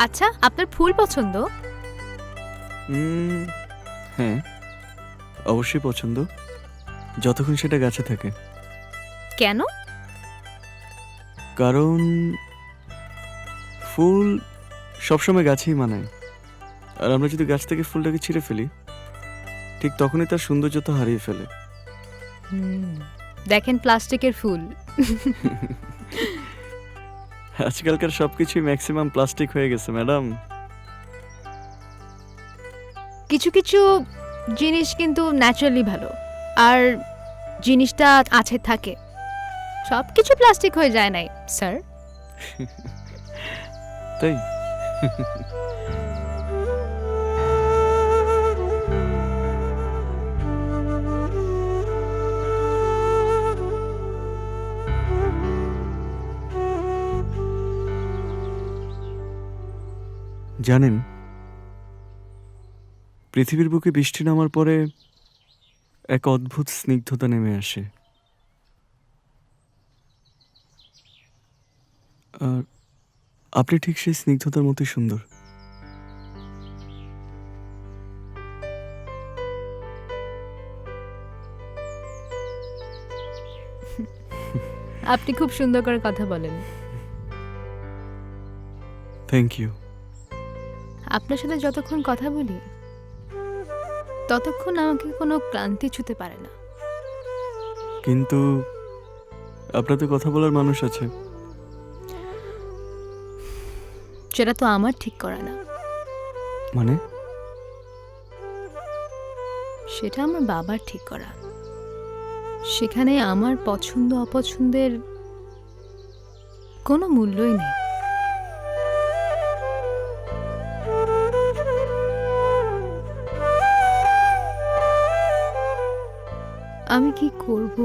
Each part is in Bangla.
আচ্ছা, আপনার ফুল পছন্দ? হ্যাঁ, অবশ্যই পছন্দ, যতক্ষণ সেটা গাছে থাকে। কেন? কারণ ফুল সবসময় গাছেই মানায়, আর আমরা যদি গাছ থেকে ফুলটাকে ছিঁড়ে ফেলি, ঠিক তখনই তার সৌন্দর্যতা হারিয়ে ফেলে। দেখেন প্লাস্টিকের ফুল। আজকালকার সবকিছুই ম্যাক্সিমাম প্লাস্টিক হয়ে গেছে ম্যাডাম। কিছু কিছু জিনিস কিন্তু ন্যাচারালি ভালো, আর জিনিসটা আছে থাকে। সব কিছু প্লাস্টিক হয়ে যায় নাই স্যার। তাই জানেন, পৃথিবীর বুকে বৃষ্টি নামার পরে এক অদ্ভুত স্নিগ্ধতা নেমে আসে, আর আপনি ঠিক সেই স্নিগ্ধতার মতোই সুন্দর। আপনি খুব সুন্দর করে কথা বলেন। Thank you. আপনার সাথে যতক্ষণ কথা বলি ততক্ষণ আমাকে কোনো ক্লান্তি ছুতে পারে না। কিন্তু আপনার তো কথা বলার মানুষ আছে। সেটা তো আমার ঠিক করা না, মানে? সেটা আমার বাবার ঠিক করা। সেখানে আমার পছন্দ অপছন্দের কোনো মূল্যই নেই। আমি কি করব,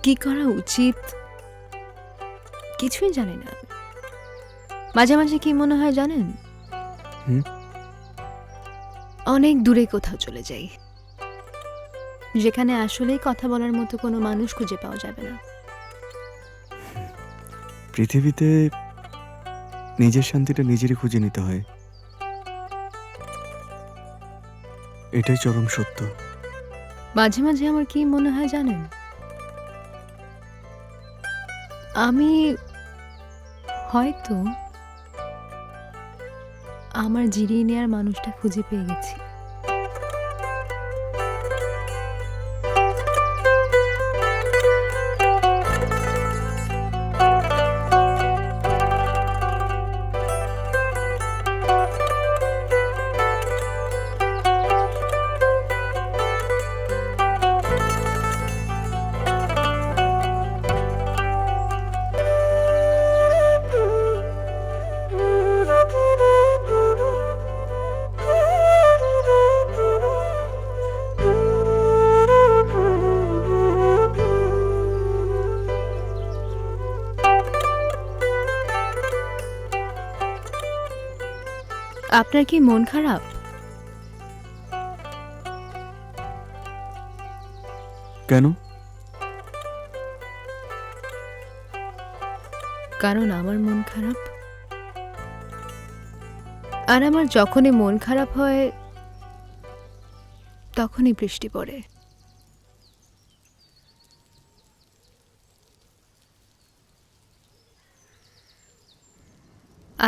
কি করা উচিত, কিছুই জানি না। মাঝে মাঝে কি মনে হয় জানেন, হুম? অনেক দূরে কোথাও চলে যাই, যেখানে আসলেই কথা বলার মতো কোনো মানুষ খুঁজে পাওয়া যাবে না। পৃথিবীতে নিজের শান্তিটা নিজেরই খুঁজে নিতে হয়, এটাই চরম সত্য। মাঝে মাঝে আমার কি মনে হয় জানেন, আমি হয়তো আমার জিরিয়ে নেওয়ার মানুষটা খুঁজে পেয়ে গেছি। আপনার কি মন খারাপ? কেন? কারণ আমার মন খারাপ, আর আমার যখনই মন খারাপ হয় তখনই বৃষ্টি পড়ে।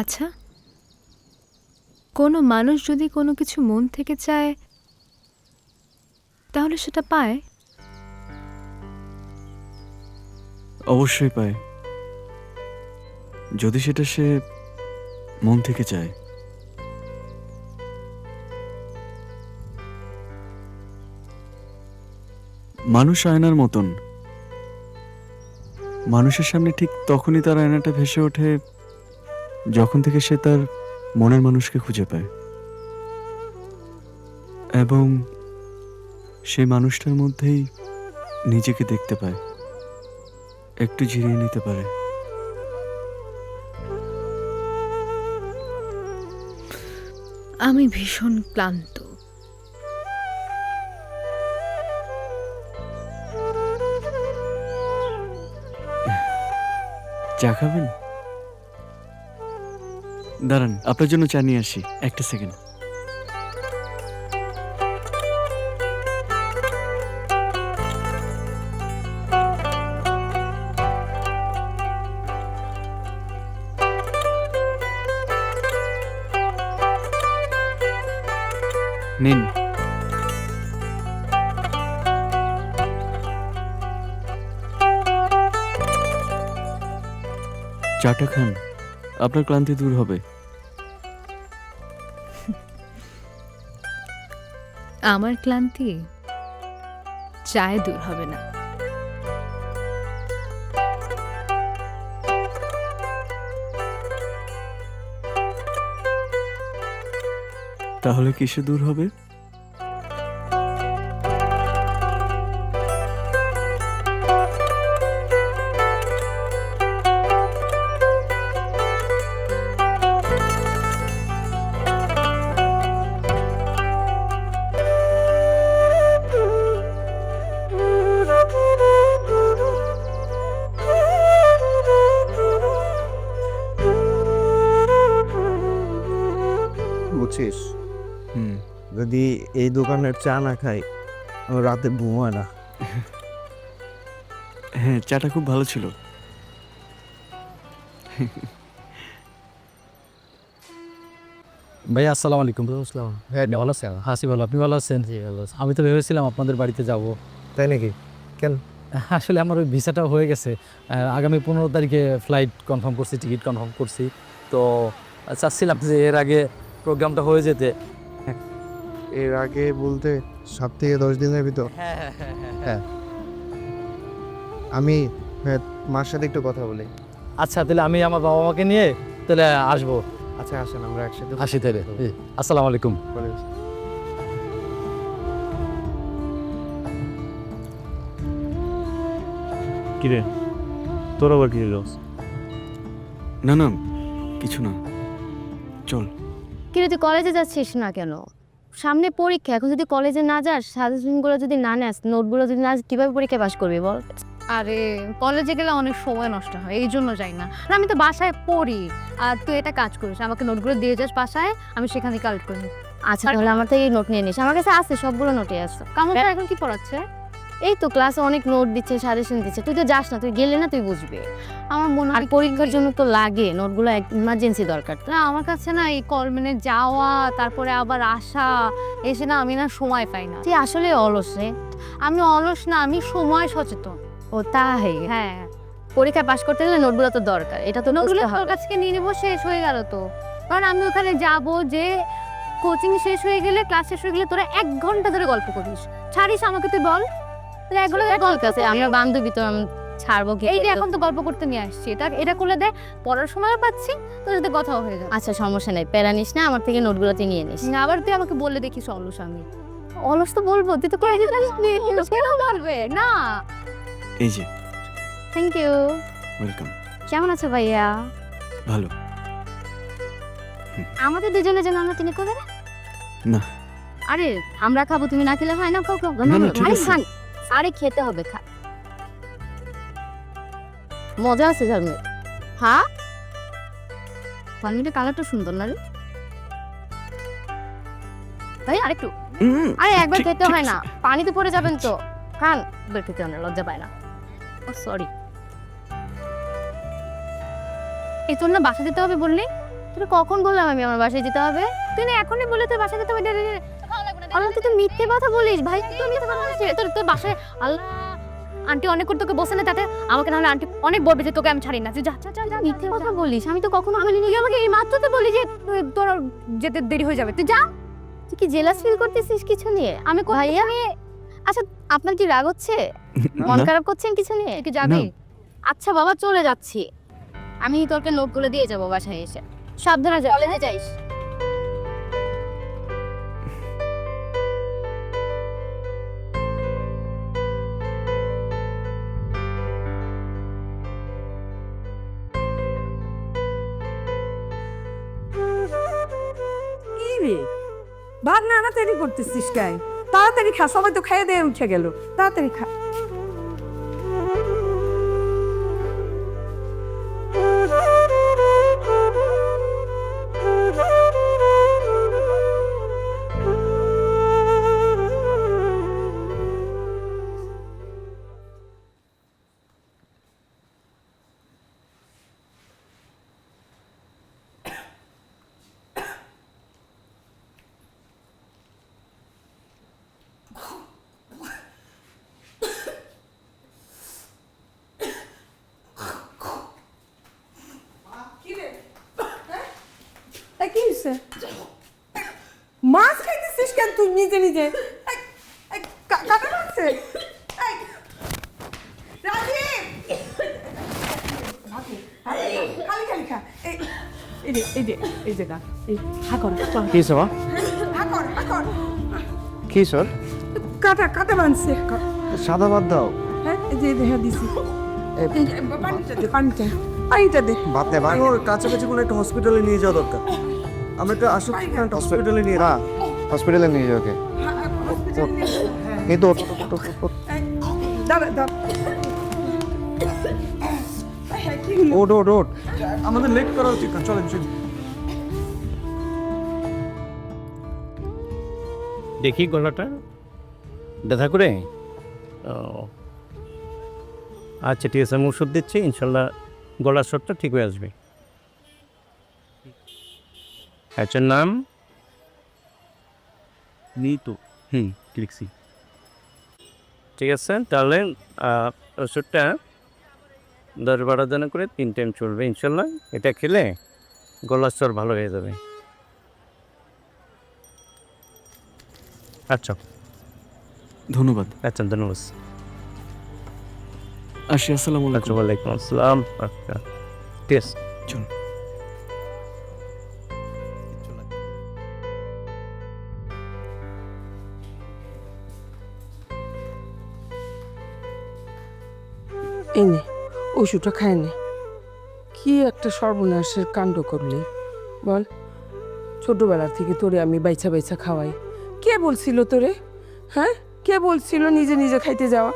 আচ্ছা, কোনো মানুষ যদি কোনো কিছু মন থেকে চায় তাহলে সেটা পায়? অবশ্যই পায়, যদি সেটা সে মন থেকে চায়। মানুষ আয়নার মতন, মানুষের সামনে ঠিক তখনই তার আয়নাটা ভেসে ওঠে যখন থেকে সে তার মনের মানুষকে খুঁজে পায়, এবং সেই মানুষটার মধ্যেই নিজেকে দেখতে পায়, একটু জিরিয়ে নিতে পারে। আমি ভীষণ ক্লান্ত। চা খাবেন? দাঁড়ান, আপনার জন্য চা নিয়ে আসি, একটা সেকেন্ড। নিন। চাটা খান, আপনার ক্লান্তি দূর হবে। আমার ক্লান্তি চায়ে দূর হবে না। তাহলে কিসে দূর হবে? বুঝছিস, হুম। যদি এই দোকানের চা না খাই আমার রাতে ঘুম হয় না। হ্যাঁ, চাটা খুব ভালো ছিল। ভাই আসসালামু আলাইকুম। হ্যাঁ, ভালো আছেন? হাসি ভালো, আপনি ভালো আছেন? আমি তো ভেবেছিলাম আপনাদের বাড়িতে যাব। তাই নাকি? কেন? আসলে আমার ওই ভিসাটাও হয়ে গেছে, আগামী 15 তারিখে ফ্লাইট কনফার্ম করছি, টিকিট কনফার্ম করছি। তো চাচ্ছিলাম যে এর আগে প্রোগ্রামটা হয়ে যেতে। এর আগে বলতে 7 থেকে 10 দিনের ভিতর। হ্যাঁ। আমি মার সাথে একটু কথা বলি। আচ্ছা, তাহলে আমি আমার বাবা মাকে নিয়ে তাহলে আসবো। আচ্ছা আসেন, আমরা একসাথে আসি তাহলে। আসসালামু আলাইকুম। বলি। কিরে তোর আবার কি হলো? না না, কিছু না, চল। কিন্তু তুই কলেজে যাচ্ছিস না কেন? সামনে পরীক্ষা, এখন যদি কলেজে না যাস, সাজেশনগুলো যদি না নেস, নোটগুলো যদি না, কিভাবে পরীক্ষা পাস করবি বল? আরে কলেজে গেলে অনেক সময় নষ্ট হয়, এই জন্য যাই না। আর আমি তো বাসায় পড়ি। আর তুই এটা কাজ করিস, আমাকে নোটগুলো দিয়ে যাস বাসায়, আমি সেখান থেকে কালেক্ট করে নিই। আচ্ছা তাহলে আমার থেকে নোট নিয়ে নিস, আমার কাছে আছে, সবগুলো নোটে আছে। কামল স্যার এখন কি পড়াচ্ছে? এই তো ক্লাসে অনেক নোট দিচ্ছে, সাজেশন দিচ্ছে, তুই তো যাস না, তুই গেলে না তুই বুঝবি। আমার মনে আর হয় পরীক্ষার জন্য তো লাগে নোটগুলো, ইমার্জেন্সি দরকার। না, আমার কাছে না এই মানে যাওয়া তারপরে আবার আসা, এসে না আমি না সময় পাই না। তুই আসলে অলস রে। আমি অলস না, আমি সময় সচেতন। ও তাই? হ্যাঁ, পরীক্ষা পাস করতে গেলে নোটগুলো তো দরকার, এটা তো নোটগুলো বুঝতে তোর হবে। কাছ থেকে নিয়ে নেবো, শেষ হয়ে গেল তো। কারণ আমি ওখানে যাব, যে কোচিং শেষ হয়ে গেলে, ক্লাস শেষ হয়ে গেলে তোরা 1 ঘন্টা ধরে গল্প করিস, ছাড়িস আমাকে, তুই বল। তাহলে এগুলো গল্প আছে, আমার বান্ধবী তো আমি ছাড়বো কি? এই যে এখন তো গল্প করতে নিয়ে আসছি, এটা করলে দে, পড়ার সময়ও পাচ্ছি, তোর সাথে কথাও হয়ে যাবে। আচ্ছা সমস্যা নেই, প্যারা নিস না, আমার থেকে নোটগুলো তুই নিয়ে নিস। আবার তুই আমাকে বললে দেখিস অলস আমি। অলস তো বলবো, তুই তো করে কেন বলবে না? এই যে, থ্যাংক ইউ। ওয়েলকাম। কেমন আছো ভাইয়া? ভালো। আমাদের দুজনের জন্য আমরা তিনি করে না। আরে আমরা খাবো, তুমি না খেলে হয় না? খাও খাও। না, না, ঠিক আরে আছে। খান, আরে খেতে হবে, খা। মজা আছে ঝালমুড়ি। হ্যাঁ, ঝালমুড়ির কালারটা সুন্দর না রে? ভাই আরেকটু। আরে একবার ঠিক- খেতে ঠিক হয় না, আছে। পানিতে পড়ে যাবেন তো। খান, একবার খেতে হয় না, লজ্জা পায় না। ও সরি। এই তোর না বাসা যেতে হবে বললি? তোকে কখন বললাম আমি আমার বাসায় যেতে হবে? তুই না এখনই বলে তোর বাসা যেতে হবে। আল্লাহ, তুই তো মিথ্যে কথা বলিস ভাই, তুই তো মিথ্যে কথা বলিস। তোর বাসায় আল্লাহ আন্টি অনেক করে তোকে বসে না, তাতে আমাকে নাহলে আন্টি অনেক বলবে যে তোকে আমি ছাড়ি না। তুই যা যা যা। মিথ্যে কথা বলিস, আমি তো কখনো বলিনি। তুই আমাকে এই মাত্র তো বলি যে তোর যেতে দেরি হয়ে যাবে, তুই যা। তুই কি জেলাস ফিল করতেছিস কিছু নিয়ে? আমি ভাইয়া, আচ্ছা আপনার কি রাগ হচ্ছে? মন না। খারাপ করছেন কিছু নিয়ে? তুই কি যাবি? আচ্ছা বাবা, চলে যাচ্ছি আমি, তোকে নোটগুলো দিয়ে যাবো বাসায় এসে। সাবধানে যা, কলেজে যাইস। কি রে, ভাত নাড়াতাড়ি করতেছিস কেন? তাড়াতাড়ি খা, সবাই তো খাইয়ে দিয়ে উঠে গেল, তাড়াতাড়ি খা। হয়েছে? মাছ খাইতেছিস কেন তুই নিজে নিজে? এই, এই, কাটা মারছে? এই, রাজীব! খালি খালি খা। এই যে গা। এই, হা কর, চল। কি সবা হা কর, হা কর। কি সর কাটা মানছে। সাদা বাদ দাও হ্যাঁ, এই যে দেখা দিছি। এই যে, পানিটা দে। বাদ দে ভাই ওর কাছাকাছি কোনো একটা হসপিটালে নিয়ে যাওয়া দরকার। আমরা একটা আসুক হসপিটালে নিয়ে না হসপিটালে নিয়ে যাও ওকে এই তো দাঁড়া। ওট ওট ওট আমাদের লেট করা উচিত না, চলেন চলুন। দেখি গলাটা ব্যথা করে। ও আচ্ছা ঠিক আছে, আমি ওষুধ দিচ্ছি, ইনশাল্লাহ গলার স্বরটা ঠিক হয়ে আসবে। আচ্ছা, নাম? নিতু। লিখছি। ঠিক আছে, তাহলে ওষুধটা 10-12 দিন করে 3 টাইম চলবে ইনশাল্লাহ। এটা খেলে গলার স্বর ভালো হয়ে যাবে। আচ্ছা ধন্যবাদ। আচ্ছা, ধন্যবাদ। আসি, আসসালামু আচ্ছা, আলাইকুম। ওয়ালাইকুম আসসালাম। আচ্ছা ঠিক আছে, চলুন। এই নে, ওষুধটা খায় নে। কি একটা সর্বনাশের কাণ্ড করলি বল। ছোটবেলা থেকে তোরে আমি বাইছা বাইছা খাওয়াই। কে বলছিল তোরে? হ্যাঁ, কে বলছিল নিজে নিজে খাইতে যাওয়া?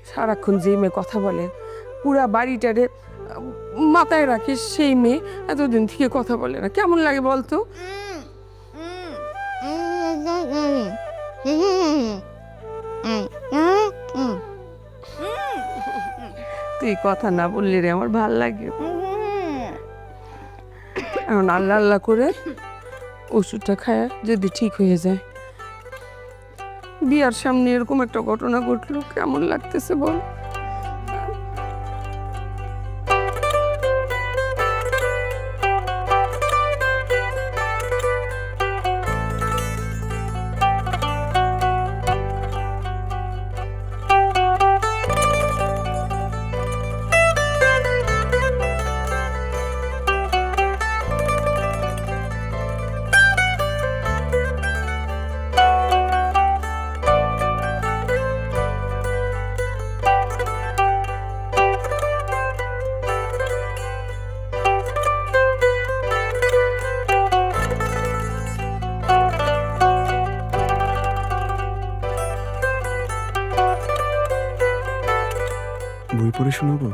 সারাক্ষণ যে মেয়ে কথা বলে, পুরা বাড়িটারে মাথায় রাখে, সেই মেয়ে এতদিন থেকে কথা বলে না। কেমন লাগে বলতো? তুই কথা না বললি রে আমার ভাল লাগে। এখন আল্লাহ আল্লাহ করে ওষুধটা খায় যদি ঠিক হয়ে যায়। বিয়ার সামনে এরকম একটা ঘটনা ঘটলো, কেমন লাগতেছে বল? বই পড়ে শোনাবো?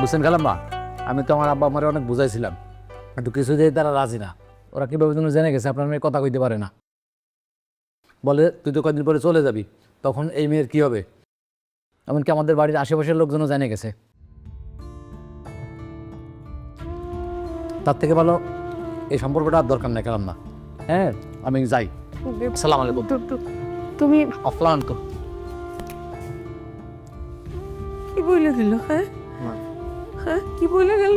বুঝছেন খালাম্মা, আমি তো আমার আব্বা আমারে অনেক বুঝাইছিলাম, একটু কিছু দিয়ে তারা রাজি না। ওরা কীভাবে যেন জেনে গেছে আপনার মেয়ে কথা কইতে পারে না। বলে তুই তো কয়েকদিন পরে চলে যাবি, তখন এই মেয়ের কী হবে? এমনকি আমাদের বাড়ির আশেপাশের লোকজনও জেনে গেছে। তার থেকে ভালো এই সম্পর্কটা আর দরকার নেই খালাম্মা। হ্যাঁ, আমি যাই। সালাম আলাইকুম। তুমি অফলান তো কি বলে দিল? হ্যাঁ হ্যাঁ, কি বলে গেল?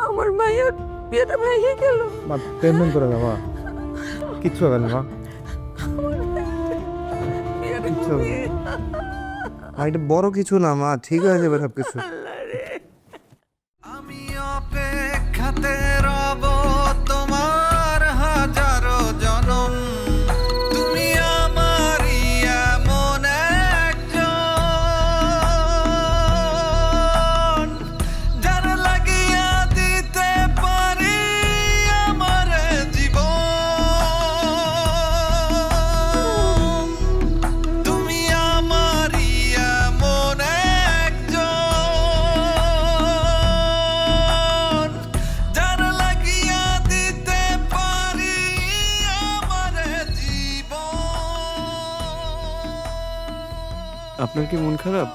আমার মায়ের বিয়েটা ভেঙে গেল। মা টেনশন করে না মা, কিচ্ছু হবে না মা। কিচ্ছু হবে না। মা, এটা বড় কিছু না মা, ঠিক হয়ে যাবে সব কিছু। আমি অপেক্ষাতে রব তোমার হাজারো জনম। তুমি আমারই এমন একজন, যার লাগিয়া দিতে পারি আমার জীবন। আপনার কি মন খারাপ?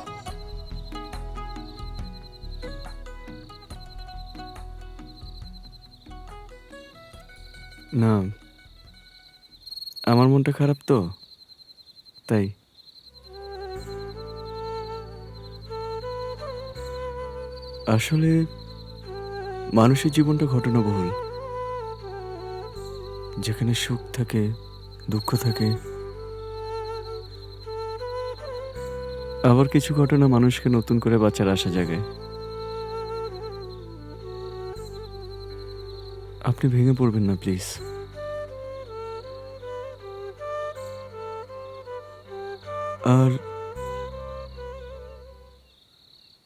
না, আমার মনটা খারাপ তো, তাই। আসলে মানুষের জীবনটা ঘটনাবহুল, যেখানে সুখ থাকে, দুঃখ থাকে, আবার কিছু ঘটনা মানুষকে নতুন করে বাঁচার আশা জাগায়। আপনি ভেঙে পড়বেন না প্লিজ। আর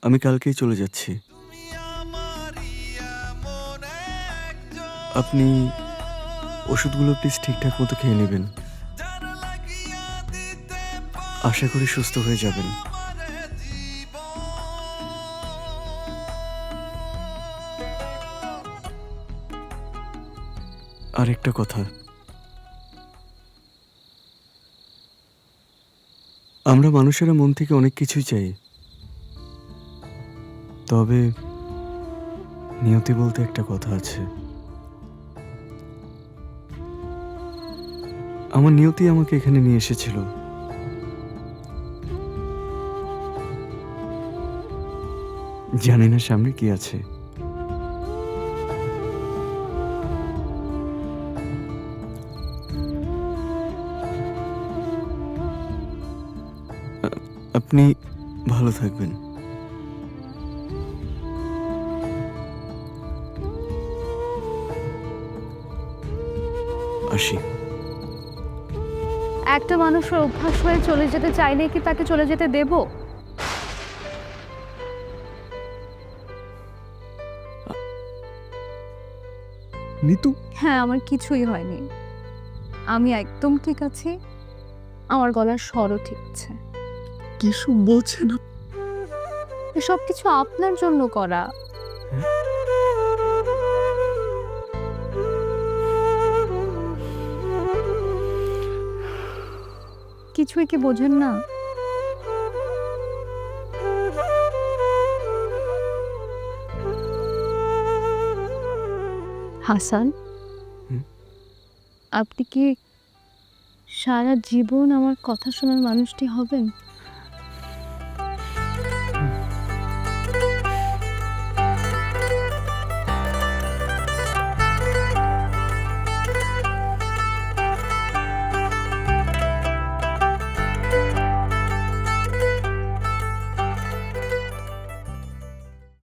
আমি কালকেই চলে যাচ্ছি। আপনি ওষুধগুলো প্লিজ ঠিকঠাক মতো খেয়ে নেবেন। আশা করি সুস্থ হয়ে যাবেন। আর একটা কথা, আমরা মানুষেরা মন থেকে অনেক কিছুই চাই, তবে নিয়তি বলতে একটা কথা আছে। আমার নিয়তি আমাকে এখানে নিয়ে এসেছিল। জানি না সামনে কি আছে। আপনি ভালো থাকবেন। আসি। একটা মানুষের অভ্যাস হয়ে চলে যেতে চাইলে কি তাকে চলে যেতে দেব? নিতু, হ্যাঁ, আমার কিছুই হয়নি, আমি একদম ঠিক আছি, আমার গলার স্বরও ঠিক আছে। কিছু বলছে না। সব কিছু আপনার জন্য করা। কিছুই কি বোঝেন না? হাসান, আপনি কি সারা জীবন আমার কথা শোনার মানুষটি হবেন?